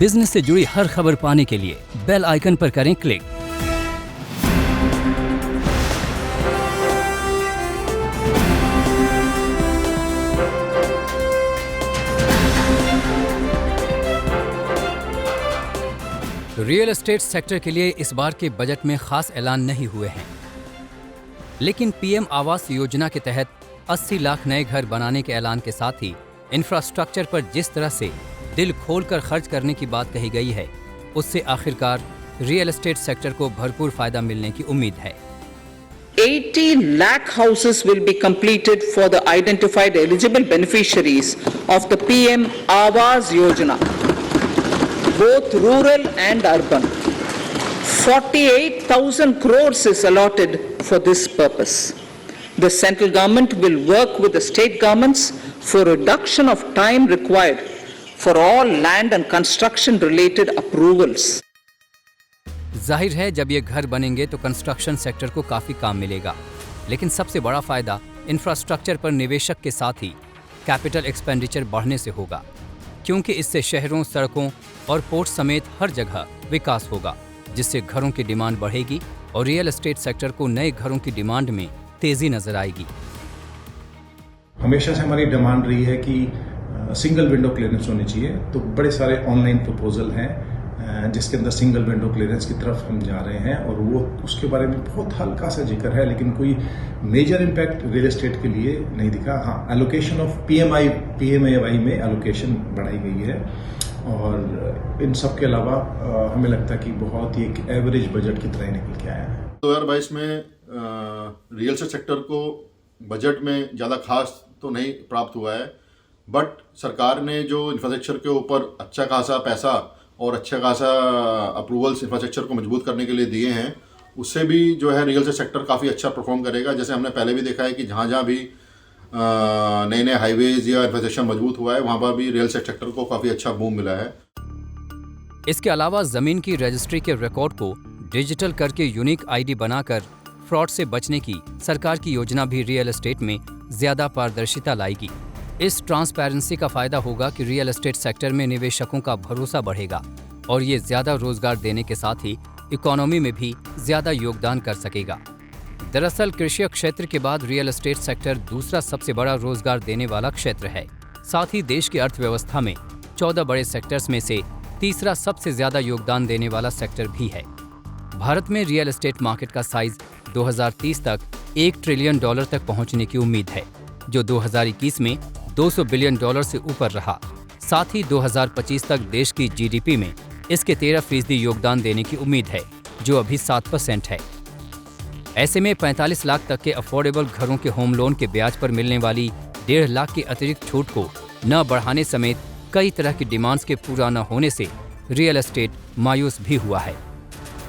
Business से जुड़ी हर खबर पाने के लिए बेल आइकन पर करें क्लिक। रियल एस्टेट सेक्टर के लिए इस बार के बजट में खास ऐलान नहीं हुए हैं, लेकिन पीएम आवास योजना के तहत 80 लाख नए घर बनाने के ऐलान के साथ ही इंफ्रास्ट्रक्चर पर जिस तरह से दिल खोलकर खर्च करने की बात कही गई है, उससे आखिरकार रियल एस्टेट सेक्टर को भरपूर फायदा मिलने की उम्मीद है। 80 lakh houses will be completed for the identified eligible beneficiaries of the PM Awas Yojana, both rural and urban. 48,000 crores is allotted for this purpose. The central government will work with the state governments for reduction of time required for all land and construction related approvals. जाहिर है जब ये घर बनेंगे तो construction sector को काफी काम मिलेगा, लेकिन सबसे बड़ा फायदा इंफ्रास्ट्रक्चर पर निवेशक के साथ ही कैपिटल एक्सपेंडिचर बढ़ने से होगा, क्योंकि इससे शहरों, सड़कों और पोर्ट समेत हर जगह विकास होगा, जिससे घरों की डिमांड बढ़ेगी और रियल एस्टेट सेक्टर को नए घरों की डिमांड में तेजी नजर आएगी। हमेशा से हमारी डिमांड रही है कि सिंगल विंडो क्लियरेंस होनी चाहिए, तो बड़े सारे ऑनलाइन प्रपोजल हैं जिसके अंदर सिंगल विंडो क्लियरेंस की तरफ हम जा रहे हैं, और वो उसके बारे में बहुत हल्का सा जिक्र है, लेकिन कोई मेजर इम्पैक्ट रियल एस्टेट के लिए नहीं दिखा। हाँ, एलोकेशन ऑफ पीएमआईवाई में एलोकेशन बढ़ाई गई है, और इन सब के अलावा हमें लगता है कि बहुत ही एक एवरेज बजट की तरह निकल के आया है। 2022 में रियल एस्टेट सेक्टर को बजट में ज़्यादा खास तो नहीं प्राप्त हुआ है, बट सरकार ने जो इंफ्रास्ट्रक्चर के ऊपर अच्छा खासा पैसा और अच्छा खासा अप्रूवल्स इंफ्रास्ट्रक्चर को मजबूत करने के लिए दिए हैं, उससे भी जो है रियल एस्टेट सेक्टर काफ़ी अच्छा परफॉर्म करेगा। जैसे हमने पहले भी देखा है कि जहाँ जहाँ भी नए नए हाईवेज या इंफ्रास्ट्रक्चर मजबूत हुआ है, वहाँ पर भी रियल एस्टेट सेक्टर को काफ़ी अच्छा बूम मिला है। इसके अलावा जमीन की रजिस्ट्री के रिकॉर्ड को डिजिटल करके यूनिक आईडी बनाकर फ्रॉड से बचने की सरकार की योजना भी रियल एस्टेट में ज्यादा पारदर्शिता लाएगी। इस ट्रांसपेरेंसी का फायदा होगा कि रियल एस्टेट सेक्टर में निवेशकों का भरोसा बढ़ेगा और ये ज्यादा रोजगार देने के साथ ही इकोनॉमी में भी ज्यादा योगदान कर सकेगा। दरअसल कृषि क्षेत्र के बाद रियल एस्टेट सेक्टर दूसरा सबसे बड़ा रोजगार देने वाला क्षेत्र है। साथ ही देश की अर्थव्यवस्था में 14 बड़े सेक्टर्स में से तीसरा सबसे ज्यादा योगदान देने वाला सेक्टर भी है। भारत में रियल एस्टेट मार्केट का साइज 2030 तक $1 ट्रिलियन तक पहुंचने की उम्मीद है, जो 2021 में $200 बिलियन से ऊपर रहा। साथ ही 2025 तक देश की जीडीपी में इसके 13% योगदान देने की उम्मीद है, जो अभी 7% है। ऐसे में 45 लाख तक के अफोर्डेबल घरों के होम लोन के ब्याज पर मिलने वाली 1.5 लाख की अतिरिक्त छूट को न बढ़ाने समेत कई तरह की डिमांड्स के पूरा न होने से रियल एस्टेट मायूस भी हुआ है।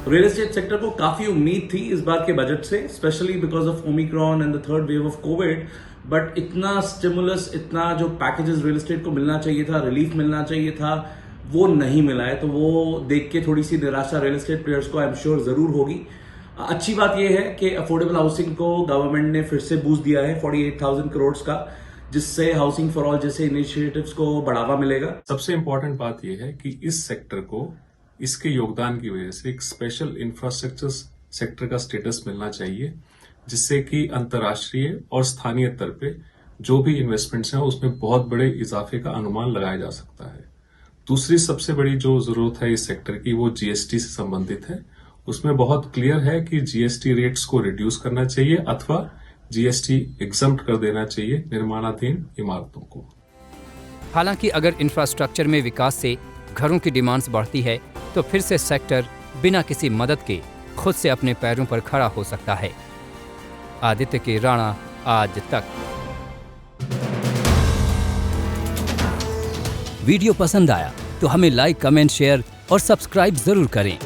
रियल एस्टेट सेक्टर को काफी उम्मीद थी इस बार के बजट से, specially because of Omicron and the third wave of Covid, but इतना स्टिमुलस, इतना जो पैकेजेस रियल एस्टेट को मिलना चाहिए था, रिलीफ मिलना चाहिए था, वो नहीं मिला है। तो वो देख के थोड़ी सी निराशा रियल एस्टेट प्लेयर्स को आई एम श्योर जरूर होगी। अच्छी बात यह है कि अफोर्डेबल हाउसिंग को गवर्नमेंट ने फिर से बूस्ट दिया है 48,000 करोड़ का, जिससे हाउसिंग फॉर ऑल जैसे इनिशिएटिव्स को बढ़ावा मिलेगा। सबसे इम्पोर्टेंट बात यह है कि इस सेक्टर को इसके योगदान की वजह से एक स्पेशल इंफ्रास्ट्रक्चर सेक्टर का स्टेटस मिलना चाहिए, जिससे कि अंतर्राष्ट्रीय और स्थानीय स्तर पे जो भी इन्वेस्टमेंट्स हैं उसमें बहुत बड़े इजाफे का अनुमान लगाया जा सकता है। दूसरी सबसे बड़ी जो जरूरत है इस सेक्टर की, वो जीएसटी से संबंधित है। उसमें बहुत क्लियर है कि जीएसटी रेट्स को रिड्यूस करना चाहिए अथवा जीएसटी एग्जम्प्ट कर देना चाहिए निर्माणाधीन इमारतों को। हालांकि अगर इंफ्रास्ट्रक्चर में विकास से घरों की डिमांड्स बढ़ती है तो फिर से सेक्टर बिना किसी मदद के खुद से अपने पैरों पर खड़ा हो सकता है। आदित्य के राणा, आज तक। वीडियो पसंद आया तो हमें लाइक, कमेंट, शेयर और सब्सक्राइब जरूर करें।